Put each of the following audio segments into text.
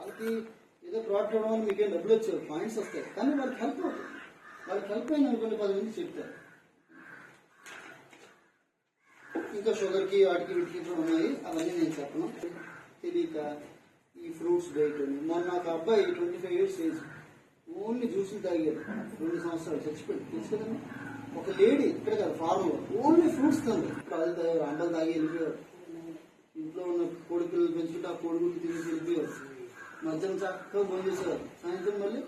వాళ్ళకి ఏదో ప్రోడక్ట్ ఇవ్వడం వల్ల మీకేం డబ్బులు వచ్చారు, పాయింట్స్ వస్తాయి, కానీ వాళ్ళకి హెల్ప్ అవుతుంది. వాళ్ళకి హెల్ప్ అయిన అనుకోండి 10 మంది చెప్తారు. ఇంకా షుగర్కి వాటికి వీటికి కూడా ఉన్నాయి, అవన్నీ నేను చెప్పను. తెలియక ఈ ఫ్రూట్స్ డైట్ అని. మొన్న ఒక అబ్బాయి 25 years ఏజ్, ఓన్లీ జ్యూసులు తాగాడు, 2 సంవత్సరాలు చచ్చిపోయింది. తెలుసు కదండి. ఒక లేడీ ఇక్కడ కదా ఫార్మ్లో ఓన్లీ ఫ్రూట్స్ తాగు, పాలు తాగారు, అంబలు తాగి వెళ్ళిపోయారు. ఇంట్లో ఉన్న కోడి పిల్లలు పెంచుకుంటే ఆ కోడిగుడ్లు తిరిగి వెళ్ళిపోయారు. మధ్యాహ్నం చక్కగా భోంచేసేవారు, సాయంత్రం మళ్ళీ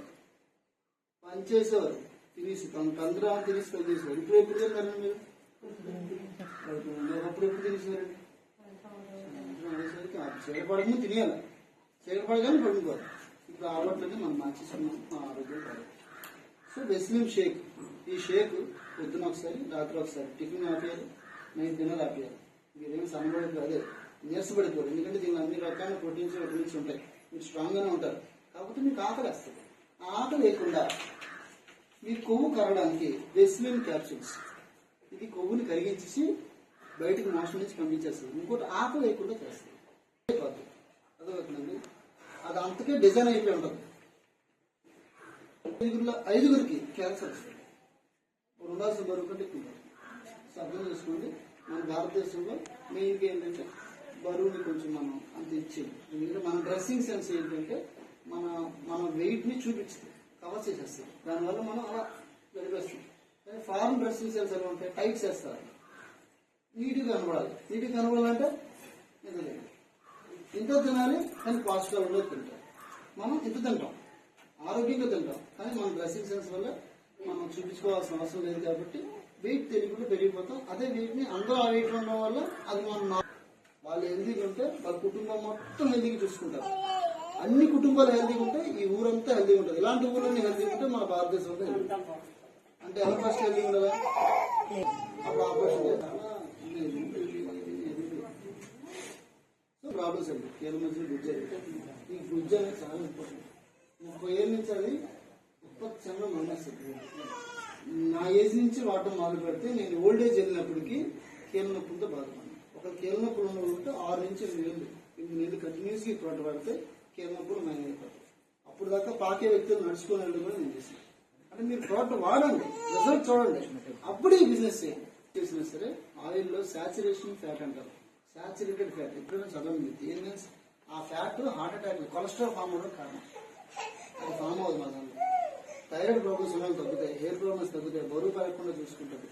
పనిచేసేవారు, తినేసి పంద్రా తినేసి పనిచేసేవారు. ఇప్పుడు ఎప్పుడు తిన్నారు మీరు? అప్పుడు ఎప్పుడు తినేసేవారండి? చీడపడకము తినేయాలి, చీడపడగానే పడుకోవాలి. ఇప్పుడు అలవాట్లనే మనం మార్చేసుకున్నాం, మా ఆరోగ్యం కాదు. సో వెస్లిన్ షేక్, ఈ షేక్ పొద్దున ఒకసారి రాత్రి ఒకసారి, టిఫిన్ ఆపేయాలి, నైట్ డిన్నర్ ఆపేయాలి. మీరేమి సన్నబడిపోయి అదే నీరసపడిపోరు, ఎందుకంటే దీనిలో అన్ని రకాల ప్రోటీన్స్ విటమిన్స్ ఉంటాయి, మీరు స్ట్రాంగ్ గానే ఉంటారు. కాకపోతే మీకు ఆకలి వస్తుంది. ఆ ఆకలి లేకుండా మీ కొవ్వు కరగడానికి వెస్లిన్ క్యాప్సూల్స్, ఇది కొవ్వుని కరిగించేసి బయటకు మోషన్ నుంచి పంపించేస్తుంది. ఇంకోటి ఆకలి లేకుండా చేస్తుంది. అర్థమవుతుందండి. అది అంతకే డిజైన్ అయిపోయి ఉంటుంది. 5గురికి క్యాన్సర్ వస్తుంది. ఉండాల్సిన బరువు కంటే ఎక్కువ. అర్థం చేసుకోండి. మన భారతదేశంలో మెయిన్గా ఏంటంటే బరువుని కొంచెం మనం అంత ఇచ్చేది. ఎందుకంటే మన డ్రెస్సింగ్ సెన్స్ ఏంటంటే మన వెయిట్ ని చూపించింది, కవర్ చేసేస్తుంది. దానివల్ల మనం అలా గడిపేస్తాం. కానీ ఫారెన్ డ్రెస్సింగ్ సెన్స్ ఎలా ఉంటాయి, టైట్ చేస్తారు, నీట్గా కనబడాలి. నీట్గా కనబడాలంటే ఇంత తినాలి, కానీ పోషకాలు ఉండదు తింటాం. మనం ఇంత తింటాం, ఆరోగ్యంగా తింటాం, కానీ మన డ్రెస్సింగ్ సెన్స్ వల్ల మనం చూపించుకోవాల్సిన అవసరం లేదు. కాబట్టి వెయిట్ తెలియకుండా పెరిగిపోతాం. అదే వెయిట్ ని అందరూ ఆ వెయిట్ ఉండడం వల్ల అది మనం వాళ్ళు హెల్దీగా ఉంటే వాళ్ళ కుటుంబం మొత్తం హెల్దీగా చూసుకుంటారు. అన్ని కుటుంబాలు హెల్దీగా ఉంటే ఈ ఊరంతా హెల్దీగా ఉంటుంది. ఇలాంటి ఊళ్ళన్నీ హెల్దీగా ఉంటే మన భారతదేశంలో అంటే ఎవరు ఫస్ట్ హెల్దీగా ఉండదా? అప్పుడు ఆపరేషన్ ప్రాబ్లమ్స్ అండి. కేరళ మధ్యలో గుజ్జు ఈ గుజ్జు అనేది చాలా ఇంపార్టెంట్. 30 ఏళ్ళ నుంచి అది ఉత్పత్తి మన్నేస్తుంది. నా ఏజ్ నుంచి వాడటం మొదలు పెడితే నేను ఓల్డ్ ఏజ్ వెళ్ళినప్పటికీ కీళ్ళ నొప్పులతో బాధపడ్డాను. ఒక కీళ్ళ నొప్పులు ఉన్న ఉంటే 6 నుంచి 8 నెలలు కంటిన్యూస్గా ఈ ప్రోడక్ట్ వాడితే కీళ్ళ నొప్పులు మైనైపోతాయి. అప్పుడు దాకా పాకే వ్యక్తులు నడుచుకుని వెళ్ళడం కూడా నేను చేశాను. అంటే మీరు ప్రోడక్ట్ వాడండి, రిజల్ట్ చూడండి, అప్పుడే బిజినెస్ చేయండి. చేసినా సరే ఆయిల్లో సాచురేషన్ ఫ్యాట్ అంటారు, సాచురేటెడ్ ఫ్యాట్ ఎప్పుడైనా చదవండి. దేని మీన్స్ ఆ fat heart attack, cholesterol form అవడం కారణం. అది ఫామ్ అవ్వదు మా దాంట్లో. థైరాయిడ్ ప్రాబ్లమ్స్ ఉన్న తగ్గుతాయి, హెయిర్ ప్రాబ్లమ్స్ తగ్గుతాయి, బరువు పెరగకుండా చూసుకుంటుంది.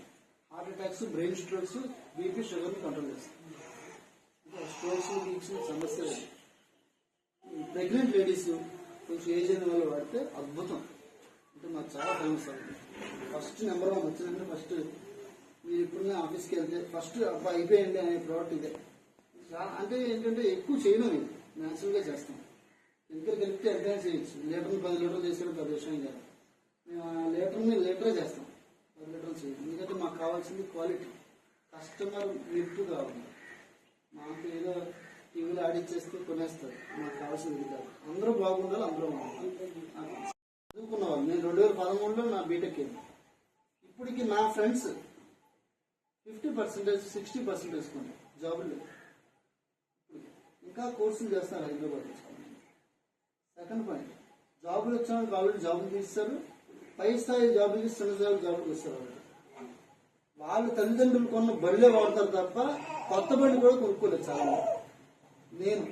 Heart attacks, brain strokes, BP, షుగర్ని కంట్రోల్ చేస్తుంది. స్ట్రోక్స్, వీక్స్ సమస్య లేదు. ప్రెగ్నెంట్ లేడీస్, కొంచెం ఏజ్ అయిన వాళ్ళు వాడితే అద్భుతం. అంటే మాకు చాలా ఫేమస్ అవుతుంది. ఫస్ట్ నెంబర్ 1 వచ్చిందంటే ఫస్ట్ మీరు ఇప్పుడున్న ఆఫీస్కి వెళ్తే ఫస్ట్ అబ్బా అయిపోయింది అనే ప్రోడక్ట్ ఇదే. అంటే ఏంటంటే ఎక్కువ చేయను, నేను న్యాచురల్గా చేస్తాం. కెమికల్ కలిపితే అడ్వాన్స్ చేయొచ్చు. లీటర్ని 10 లీటర్లు చేసేది పెద్ద విషయం కాదు. మేము లీటరే చేస్తాం, 10 లీటర్లు చేయం. ఎందుకంటే మాకు కావాల్సింది క్వాలిటీ, కస్టమర్ మెట్టు కావాలి. మాకు ఏదో టీవీలో ఆడిచ్చేస్తే కొనేస్తారు, మాకు కావాల్సింది కాదు. అందరూ బాగుండాలి, అందరూ బాగుండాలి. చదువుకున్న వాళ్ళు, నేను 2013లో నా బీటెక్ అయింది. ఇప్పటికి నా ఫ్రెండ్స్ 50%, 60% వేసుకున్నారు జాబులు. ఇంకా కోర్సులు చేస్తారు హైదరాబాద్. సెకండ్ పాయింట్, జాబులు వచ్చిన వాళ్ళకి ఆల్రెడీ జాబులు తీస్తారు, పై స్థాయి జాబులకి చిన్న స్థాయి జాబులు ఇస్తారు. వాళ్ళ తల్లిదండ్రులు కొన్న బడిలే వాడతారు తప్ప కొత్త బండి కూడా కొనుక్కోలేదు చాలా. నేను